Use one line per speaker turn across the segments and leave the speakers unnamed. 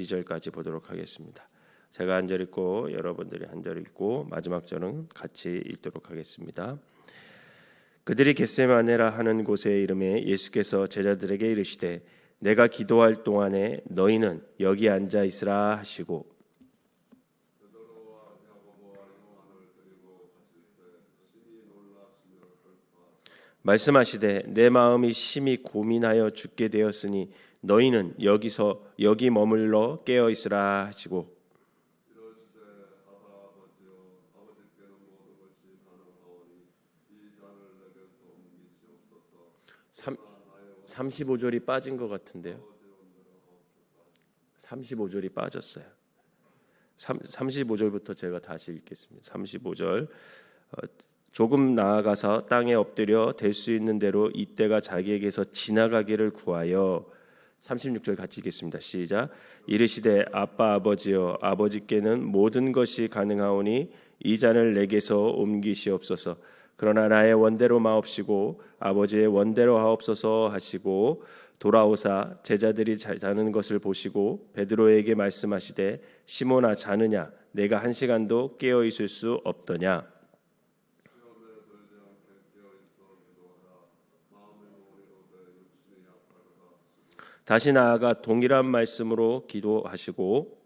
2절까지 보도록 하겠습니다. 제가 한 절 읽고 여러분들이 한 절 읽고 마지막 절은 같이 읽도록 하겠습니다. 그들이 겟세마네라 하는 곳에 이름에 예수께서 제자들에게 이르시되 내가 기도할 동안에 너희는 여기 앉아 있으라 하시고 말씀하시되 내 마음이 심히 고민하여 죽게 되었으니 너희는 여기 머물러 깨어 있으라 하시고 35절이 빠진 것 같은데요. 35절이 빠졌어요. 35절부터 제가 다시 읽겠습니다. 35절 조금 나아가서 땅에 엎드려 될 수 있는 대로 이때가 자기에게서 지나가기를 구하여 36절 같이 읽겠습니다. 시작. 이르시되 아빠 아버지여 아버지께는 모든 것이 가능하오니 이 잔을 내게서 옮기시옵소서. 그러나 나의 원대로 마옵시고 아버지의 원대로 하옵소서 하시고 돌아오사 제자들이 자는 것을 보시고 베드로에게 말씀하시되 시몬아 자느냐 내가 한 시간도 깨어 있을 수 없더냐. 다시 나아가 동일한 말씀으로 기도하시고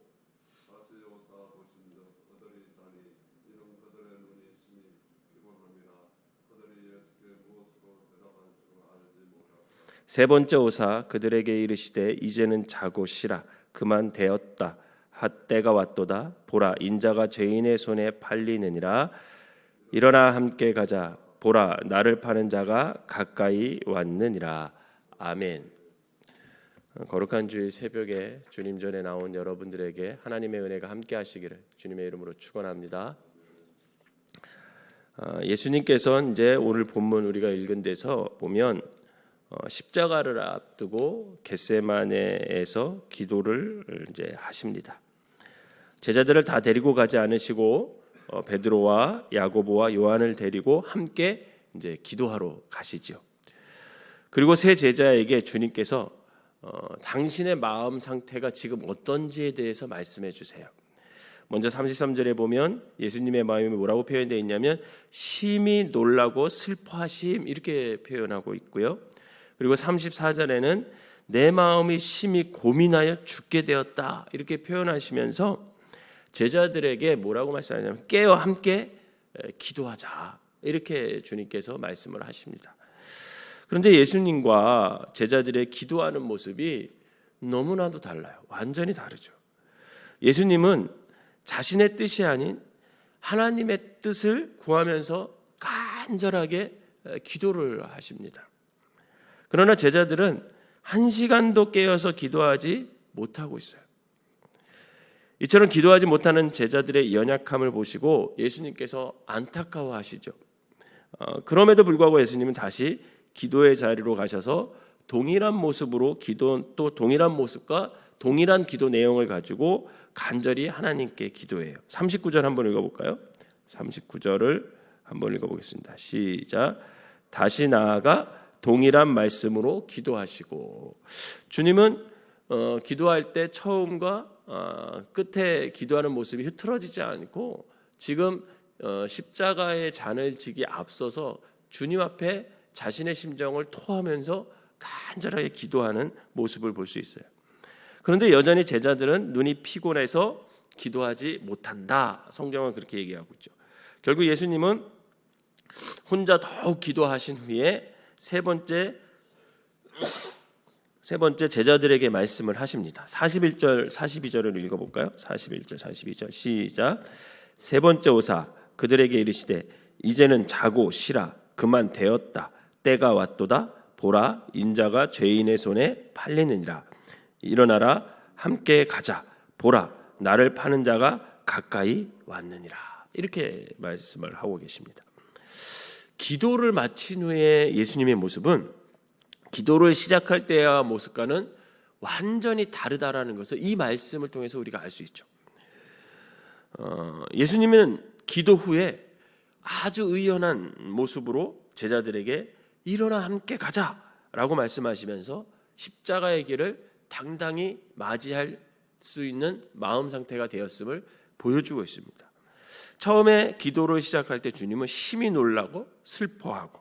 세 번째 오사 그들에게 이르시되 이제는 자고 쉬라 그만 되었다 때가 왔도다 보라 인자가 죄인의 손에 팔리느니라 일어나 함께 가자 보라 나를 파는 자가 가까이 왔느니라. 아멘. 거룩한 주일 새벽에 주님 전에 나온 여러분들에게 하나님의 은혜가 함께 하시기를 주님의 이름으로 축원합니다. 예수님께서는 이제 오늘 본문 우리가 읽은 데서 보면 십자가를 앞두고 겟세마네에서 기도를 이제 하십니다. 제자들을 다 데리고 가지 않으시고 베드로와 야고보와 요한을 데리고 함께 이제 기도하러 가시죠. 그리고 세 제자에게 주님께서 당신의 마음 상태가 지금 어떤지에 대해서 말씀해 주세요. 먼저 33절에 보면 예수님의 마음이 뭐라고 표현되어 있냐면 심히 놀라고 슬퍼하심 이렇게 표현하고 있고요. 그리고 34절에는 내 마음이 심히 고민하여 죽게 되었다 이렇게 표현하시면서 제자들에게 뭐라고 말씀하냐면 깨어 함께 기도하자 이렇게 주님께서 말씀을 하십니다. 그런데 예수님과 제자들의 기도하는 모습이 너무나도 달라요. 완전히 다르죠. 예수님은 자신의 뜻이 아닌 하나님의 뜻을 구하면서 간절하게 기도를 하십니다. 그러나 제자들은 한 시간도 깨어서 기도하지 못하고 있어요. 이처럼 기도하지 못하는 제자들의 연약함을 보시고 예수님께서 안타까워하시죠. 그럼에도 불구하고 예수님은 다시 기도의 자리로 가셔서 동일한 모습으로 또 동일한 모습과 동일한 기도 내용을 가지고 간절히 하나님께 기도해요. 39절 한번 읽어볼까요? 39절을 한번 읽어보겠습니다. 시작. 다시 나아가 동일한 말씀으로 기도하시고 주님은 기도할 때 처음과 끝에 기도하는 모습이 흐트러지지 않고 지금 십자가의 잔을 지기 앞서서 주님 앞에 자신의 심정을 토하면서 간절하게 기도하는 모습을 볼 수 있어요. 그런데 여전히 제자들은 눈이 피곤해서 기도하지 못한다. 성경은 그렇게 얘기하고 있죠. 결국 예수님은 혼자 더욱 기도하신 후에 세 번째 제자들에게 말씀을 하십니다. 41절 42절을 읽어볼까요? 41절 42절 시작. 세 번째 오사 그들에게 이르시되 이제는 자고 쉬라 그만 되었다 때가 왔도다 보라 인자가 죄인의 손에 팔리느니라 일어나라 함께 가자 보라 나를 파는 자가 가까이 왔느니라 이렇게 말씀을 하고 계십니다. 기도를 마친 후에 예수님의 모습은 기도를 시작할 때와 모습과는 완전히 다르다라는 것을 이 말씀을 통해서 우리가 알 수 있죠. 예수님은 기도 후에 아주 의연한 모습으로 제자들에게 일어나 함께 가자라고 말씀하시면서 십자가의 길을 당당히 맞이할 수 있는 마음 상태가 되었음을 보여주고 있습니다. 처음에 기도를 시작할 때 주님은 심히 놀라고 슬퍼하고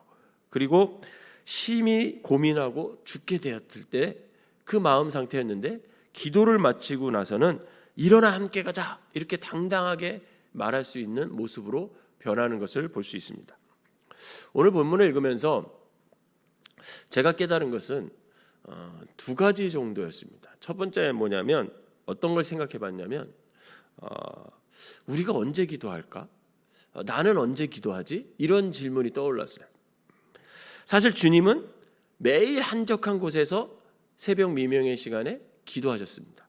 그리고 심히 고민하고 죽게 되었을 때 그 마음 상태였는데, 기도를 마치고 나서는 일어나 함께 가자 이렇게 당당하게 말할 수 있는 모습으로 변하는 것을 볼 수 있습니다. 오늘 본문을 읽으면서 제가 깨달은 것은 두 가지 정도였습니다. 첫 번째 뭐냐면, 어떤 걸 생각해 봤냐면 우리가 언제 기도할까? 나는 언제 기도하지? 이런 질문이 떠올랐어요. 사실 주님은 매일 한적한 곳에서 새벽 미명의 시간에 기도하셨습니다.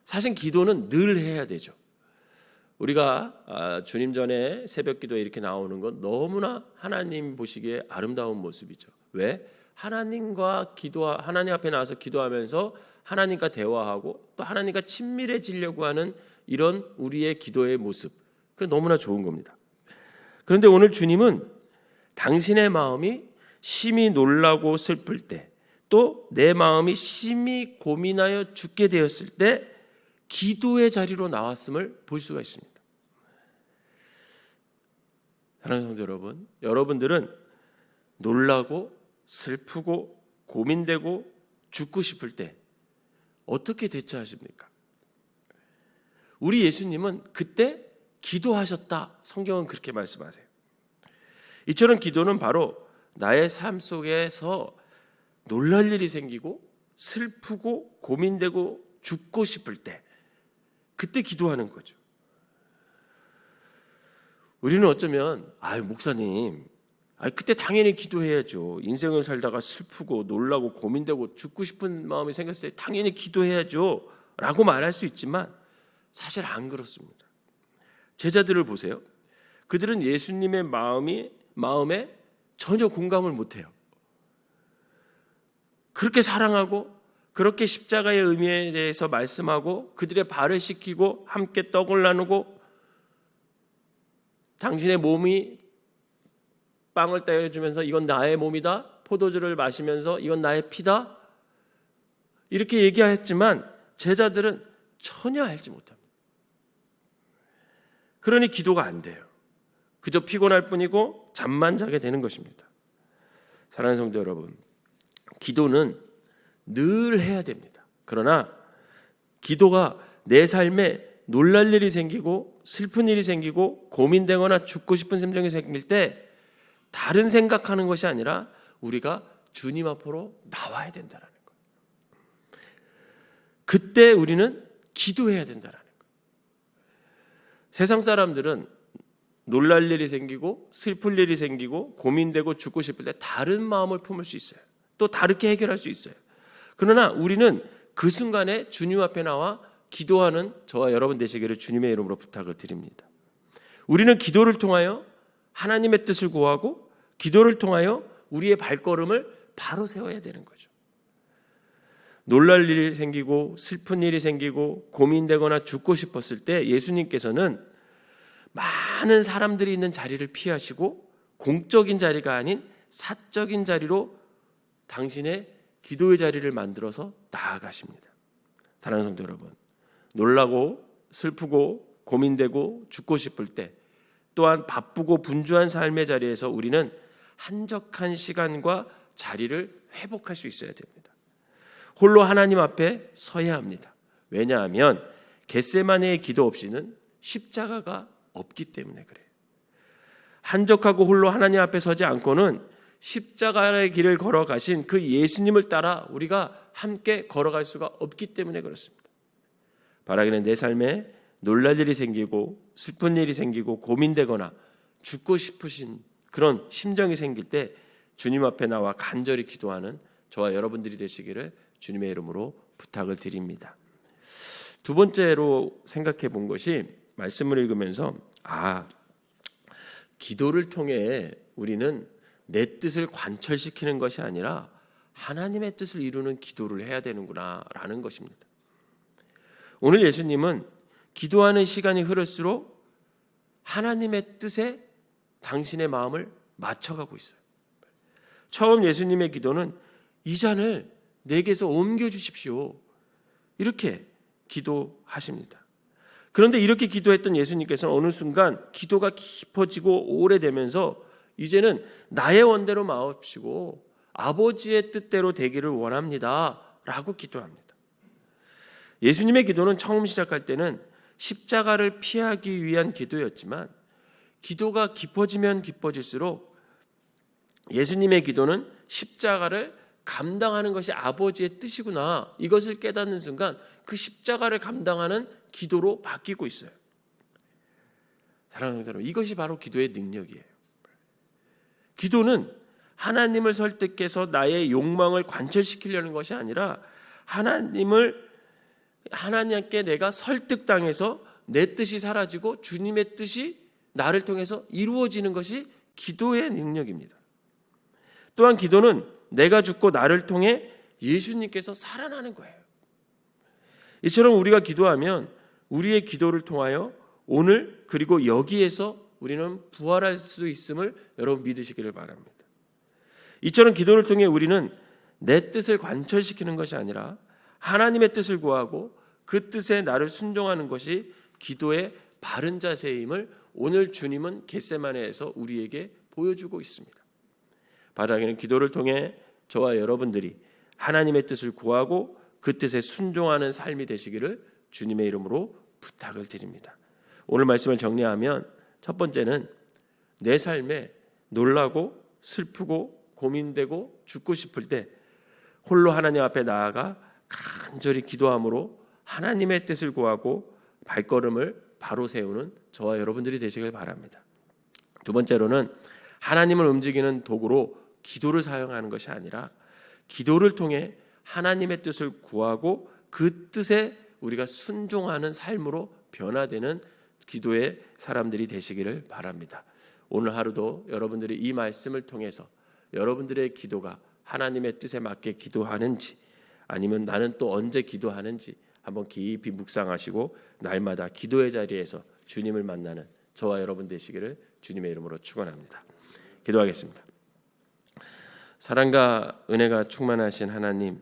사실 기도는 늘 해야 되죠. 우리가 주님 전에 새벽 기도에 이렇게 나오는 건 너무나 하나님 보시기에 아름다운 모습이죠. 왜? 하나님 앞에 나와서 기도하면서 하나님과 대화하고 또 하나님과 친밀해지려고 하는 이런 우리의 기도의 모습, 그 너무나 좋은 겁니다. 그런데 오늘 주님은 당신의 마음이 심히 놀라고 슬플 때, 또 내 마음이 심히 고민하여 죽게 되었을 때 기도의 자리로 나왔음을 볼 수가 있습니다. 사랑하는 성도 여러분, 여러분들은 놀라고 슬프고 고민되고 죽고 싶을 때 어떻게 대처하십니까? 우리 예수님은 그때 기도하셨다. 성경은 그렇게 말씀하세요. 이처럼 기도는 바로 나의 삶 속에서 놀랄 일이 생기고 슬프고 고민되고 죽고 싶을 때, 그때 기도하는 거죠. 우리는 어쩌면 목사님, 그때 당연히 기도해야죠. 인생을 살다가 슬프고 놀라고 고민되고 죽고 싶은 마음이 생겼을 때 당연히 기도해야죠 라고 말할 수 있지만 사실 안 그렇습니다. 제자들을 보세요. 그들은 예수님의 마음에 전혀 공감을 못해요. 그렇게 사랑하고 그렇게 십자가의 의미에 대해서 말씀하고 그들의 발을 씻기고 함께 떡을 나누고 당신의 몸이 빵을 떼어주면서 이건 나의 몸이다, 포도주를 마시면서 이건 나의 피다, 이렇게 얘기했지만 제자들은 전혀 알지 못합니다. 그러니 기도가 안 돼요. 그저 피곤할 뿐이고 잠만 자게 되는 것입니다. 사랑하는 성도 여러분, 기도는 늘 해야 됩니다. 그러나 기도가 내 삶에 놀랄 일이 생기고 슬픈 일이 생기고 고민되거나 죽고 싶은 심정이 생길 때 다른 생각하는 것이 아니라 우리가 주님 앞으로 나와야 된다는 거예요. 그때 우리는 기도해야 된다는 거예요. 세상 사람들은 놀랄 일이 생기고 슬플 일이 생기고 고민되고 죽고 싶을 때 다른 마음을 품을 수 있어요. 또 다르게 해결할 수 있어요. 그러나 우리는 그 순간에 주님 앞에 나와 기도하는 저와 여러분 되시기를 주님의 이름으로 부탁을 드립니다. 우리는 기도를 통하여 하나님의 뜻을 구하고 기도를 통하여 우리의 발걸음을 바로 세워야 되는 거죠. 놀랄 일이 생기고 슬픈 일이 생기고 고민되거나 죽고 싶었을 때 예수님께서는 많은 사람들이 있는 자리를 피하시고 공적인 자리가 아닌 사적인 자리로 당신의 기도의 자리를 만들어서 나아가십니다. 사랑하는 성도 여러분, 놀라고 슬프고 고민되고 죽고 싶을 때, 또한 바쁘고 분주한 삶의 자리에서 우리는 한적한 시간과 자리를 회복할 수 있어야 됩니다. 홀로 하나님 앞에 서야 합니다. 왜냐하면 겟세마네의 기도 없이는 십자가가 없기 때문에 그래요. 한적하고 홀로 하나님 앞에 서지 않고는 십자가의 길을 걸어가신 그 예수님을 따라 우리가 함께 걸어갈 수가 없기 때문에 그렇습니다. 바라기는 내 삶에 놀랄 일이 생기고 슬픈 일이 생기고 고민되거나 죽고 싶으신 그런 심정이 생길 때 주님 앞에 나와 간절히 기도하는 저와 여러분들이 되시기를 주님의 이름으로 부탁을 드립니다. 두 번째로 생각해 본 것이, 말씀을 읽으면서 기도를 통해 우리는 내 뜻을 관철시키는 것이 아니라 하나님의 뜻을 이루는 기도를 해야 되는구나라는 것입니다. 오늘 예수님은 기도하는 시간이 흐를수록 하나님의 뜻에 당신의 마음을 맞춰가고 있어요. 처음 예수님의 기도는 이 잔을 내게서 옮겨 주십시오, 이렇게 기도하십니다. 그런데 이렇게 기도했던 예수님께서는 어느 순간 기도가 깊어지고 오래되면서 이제는 나의 원대로 마옵시고 아버지의 뜻대로 되기를 원합니다 라고 기도합니다. 예수님의 기도는 처음 시작할 때는 십자가를 피하기 위한 기도였지만 기도가 깊어지면 깊어질수록 예수님의 기도는 십자가를 감당하는 것이 아버지의 뜻이구나, 이것을 깨닫는 순간 그 십자가를 감당하는 기도로 바뀌고 있어요. 사랑하는 여러분, 이것이 바로 기도의 능력이에요. 기도는 하나님을 설득해서 나의 욕망을 관철시키려는 것이 아니라 하나님께 내가 설득당해서 내 뜻이 사라지고 주님의 뜻이 나를 통해서 이루어지는 것이 기도의 능력입니다. 또한 기도는 내가 죽고 나를 통해 예수님께서 살아나는 거예요. 이처럼 우리가 기도하면 우리의 기도를 통하여 오늘 그리고 여기에서 우리는 부활할 수 있음을 여러분 믿으시기를 바랍니다. 이처럼 기도를 통해 우리는 내 뜻을 관철시키는 것이 아니라 하나님의 뜻을 구하고 그 뜻에 나를 순종하는 것이 기도의 바른 자세임을 오늘 주님은 겟세마네에서 우리에게 보여주고 있습니다. 바라기는 기도를 통해 저와 여러분들이 하나님의 뜻을 구하고 그 뜻에 순종하는 삶이 되시기를 주님의 이름으로 부탁을 드립니다. 오늘 말씀을 정리하면 첫 번째는 내 삶에 놀라고 슬프고 고민되고 죽고 싶을 때 홀로 하나님 앞에 나아가 간절히 기도함으로 하나님의 뜻을 구하고 발걸음을 바로 세우는 저와 여러분들이 되시길 바랍니다. 두 번째로는 하나님을 움직이는 도구로 기도를 사용하는 것이 아니라 기도를 통해 하나님의 뜻을 구하고 그 뜻에 우리가 순종하는 삶으로 변화되는 기도의 사람들이 되시기를 바랍니다. 오늘 하루도 여러분들이 이 말씀을 통해서 여러분들의 기도가 하나님의 뜻에 맞게 기도하는지 아니면 나는 또 언제 기도하는지 한번 깊이 묵상하시고 날마다 기도의 자리에서 주님을 만나는 저와 여러분 되시기를 주님의 이름으로 축원합니다. 기도하겠습니다. 사랑과 은혜가 충만하신 하나님,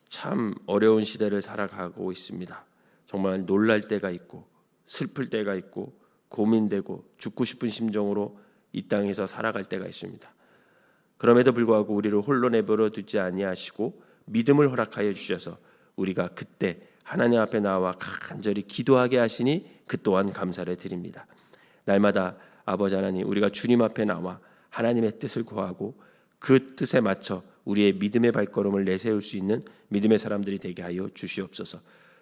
참 어려운 시대를 살아가고 있습니다. 정말 놀랄 때가 있고 슬플 때가 있고 고민되고 죽고 싶은 심정으로 이 땅에서 살아갈 때가 있습니다. 그럼에도 불구하고 우리를 홀로 내버려 두지 아니하시고 믿음을 허락하여 주셔서 우리가 그때 하나님 앞에 나와 간절히 기도하게 하시니 그 또한 감사를 드립니다. 날마다 아버지 하나님, 우리가 주님 앞에 나와 하나님의 뜻을 구하고 그 뜻에 맞춰 우리의 믿음의 발걸음을 내세울 수 있는 믿음의 사람들이 되게 하여 주시옵소서.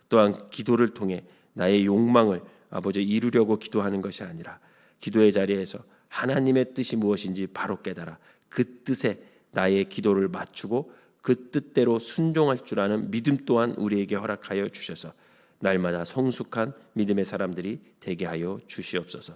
또한 기도를 통해 나의 욕망을 아버지 이루려고 기도하는 것이 아니라 기도의 자리에서 하나님의 뜻이 무엇인지 바로 깨달아 그 뜻에 나의 기도를 맞추고 그 뜻대로 순종할 줄 아는 믿음 또한 우리에게 허락하여 주셔서 날마다 성숙한 믿음의 사람들이 되게 하여 주시옵소서.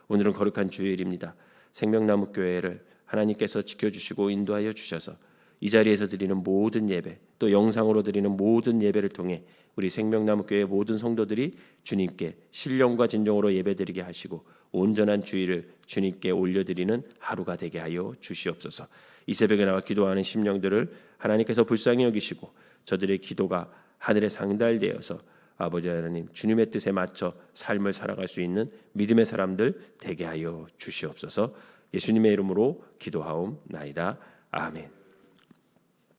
오늘은 거룩한 주일입니다. 생명나무 교회를 하나님께서 지켜주시고 인도하여 주셔서 이 자리에서 드리는 모든 예배 또 영상으로 드리는 모든 예배를 통해 우리 생명나무 교회 모든 성도들이 주님께 신령과 진정으로 예배드리게 하시고 온전한 주일을 주님께 올려드리는 하루가 되게 하여 주시옵소서. 이 새벽에 나와 기도하는 심령들을 하나님께서 불쌍히 여기시고 저들의 기도가 하늘에 상달되어서 아버지 하나님 주님의 뜻에 맞춰 삶을 살아갈 수 있는 믿음의 사람들 되게 하여 주시옵소서. 예수님의 이름으로 기도하옵나이다. 아멘.